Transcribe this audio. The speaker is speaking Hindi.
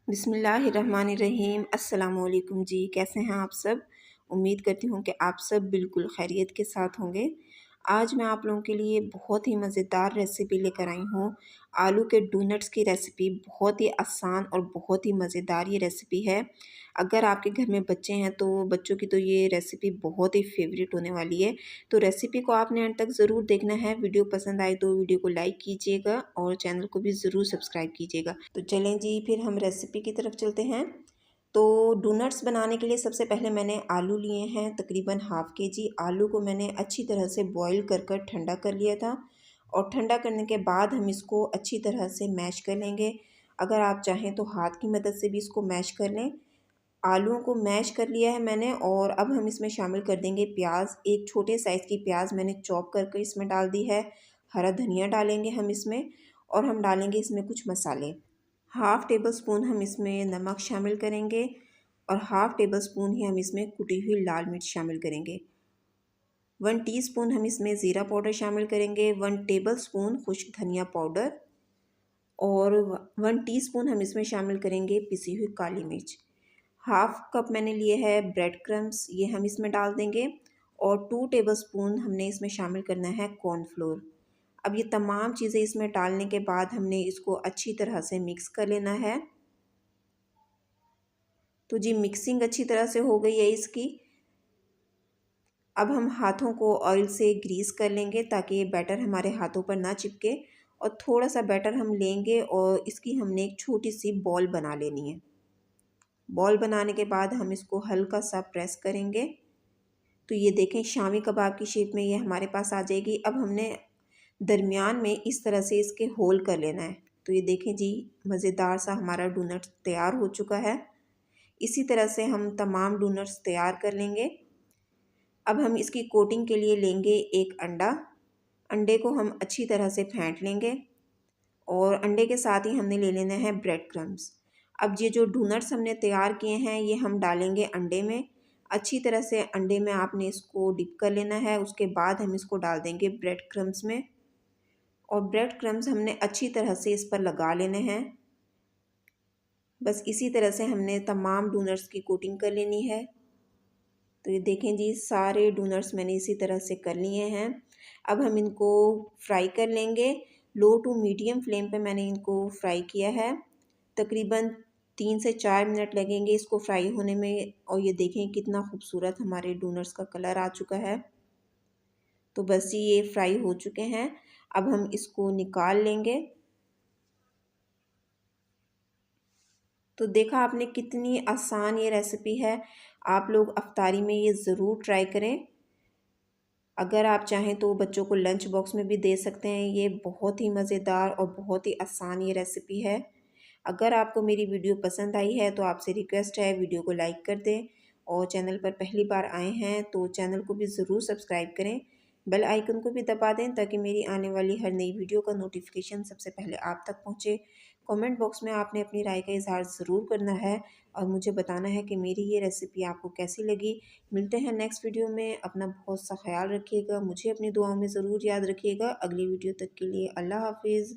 बिस्मिल्लाहिर्रहमानिर्रहीम। अस्सलाम वालेकुम जी, कैसे हैं आप सब। उम्मीद करती हूँ कि आप सब बिल्कुल खैरियत के साथ होंगे। आज मैं आप लोगों के लिए बहुत ही मज़ेदार रेसिपी लेकर आई हूँ। आलू के डोनट्स की रेसिपी बहुत ही आसान और बहुत ही मज़ेदार ये रेसिपी है। अगर आपके घर में बच्चे हैं तो बच्चों की तो ये रेसिपी बहुत ही फेवरेट होने वाली है। तो रेसिपी को आपने अंत तक ज़रूर देखना है। वीडियो पसंद आए तो वीडियो को लाइक कीजिएगा और चैनल को भी ज़रूर सब्सक्राइब कीजिएगा। तो चलें जी, फिर हम रेसिपी की तरफ चलते हैं। तो डोनट्स बनाने के लिए सबसे पहले मैंने आलू लिए हैं, तकरीबन हाफ़ के जी। आलू को मैंने अच्छी तरह से बॉईल कर ठंडा कर लिया था और ठंडा करने के बाद हम इसको अच्छी तरह से मैश कर लेंगे। अगर आप चाहें तो हाथ की मदद से भी इसको मैश कर लें। आलूओं को मैश कर लिया है मैंने और अब हम इसमें शामिल कर देंगे प्याज। एक छोटे साइज़ की प्याज मैंने चॉप करके इसमें डाल दी है। हरा धनिया डालेंगे हम इसमें और हम डालेंगे इसमें कुछ मसाले। हाफ़ टेबल स्पून हम इसमें नमक शामिल करेंगे और हाफ़ टेबल स्पून ही हम इसमें कुटी हुई लाल मिर्च शामिल करेंगे। 1 टीस्पून हम इसमें ज़ीरा पाउडर शामिल करेंगे, 1 टेबल स्पून खुश्क धनिया पाउडर और 1 टीस्पून हम इसमें शामिल करेंगे पिसी हुई काली मिर्च। हाफ़ कप मैंने लिए है ब्रेड क्रम्स, ये हम इसमें डाल देंगे और 2 टेबल स्पून हमने इसमें शामिल करना है कॉर्नफ्लोर। अब ये तमाम चीज़ें इसमें डालने के बाद हमने इसको अच्छी तरह से मिक्स कर लेना है। तो जी मिक्सिंग अच्छी तरह से हो गई है इसकी। अब हम हाथों को ऑयल से ग्रीस कर लेंगे ताकि ये बैटर हमारे हाथों पर ना चिपके और थोड़ा सा बैटर हम लेंगे और इसकी हमने एक छोटी सी बॉल बना लेनी है। बॉल बनाने के बाद हम इसको हल्का सा प्रेस करेंगे तो ये देखें शामी कबाब की शेप में ये हमारे पास आ जाएगी। अब हमने दरमियान में इस तरह से इसके होल कर लेना है। तो ये देखें जी मज़ेदार सा हमारा डोनट तैयार हो चुका है। इसी तरह से हम तमाम डोनट्स तैयार कर लेंगे। अब हम इसकी कोटिंग के लिए लेंगे एक अंडा। अंडे को हम अच्छी तरह से फेंट लेंगे और अंडे के साथ ही हमने ले लेना है ब्रेड क्रम्स। अब ये जो डोनट्स हमने तैयार किए हैं ये हम डालेंगे अंडे में। अच्छी तरह से अंडे में आपने इसको डिप कर लेना है। उसके बाद हम इसको डाल देंगे ब्रेड क्रम्स में और ब्रेड क्रम्स हमने अच्छी तरह से इस पर लगा लेने हैं। बस इसी तरह से हमने तमाम डोनट्स की कोटिंग कर लेनी है। तो ये देखें जी सारे डोनट्स मैंने इसी तरह से कर लिए हैं। अब हम इनको फ्राई कर लेंगे। लो टू मीडियम फ्लेम पे मैंने इनको फ्राई किया है। तकरीबन 3 से 4 मिनट लगेंगे इसको फ्राई होने में और ये देखें कितना खूबसूरत हमारे डोनट्स का कलर आ चुका है। तो बस ये फ्राई हो चुके हैं। अब हम इसको निकाल लेंगे। तो देखा आपने कितनी आसान ये रेसिपी है। आप लोग अफ्तारी में ये ज़रूर ट्राई करें। अगर आप चाहें तो बच्चों को लंच बॉक्स में भी दे सकते हैं। ये बहुत ही मज़ेदार और बहुत ही आसान ये रेसिपी है। अगर आपको मेरी वीडियो पसंद आई है तो आपसे रिक्वेस्ट है वीडियो को लाइक कर दें और चैनल पर पहली बार आए हैं तो चैनल को भी ज़रूर सब्सक्राइब करें। बेल आइकन को भी दबा दें ताकि मेरी आने वाली हर नई वीडियो का नोटिफिकेशन सबसे पहले आप तक पहुँचे। कमेंट बॉक्स में आपने अपनी राय का इजहार ज़रूर करना है और मुझे बताना है कि मेरी ये रेसिपी आपको कैसी लगी। मिलते हैं नेक्स्ट वीडियो में। अपना बहुत सा ख्याल रखिएगा। मुझे अपनी दुआओं में ज़रूर याद रखिएगा। अगली वीडियो तक के लिए अल्लाह हाफिज़।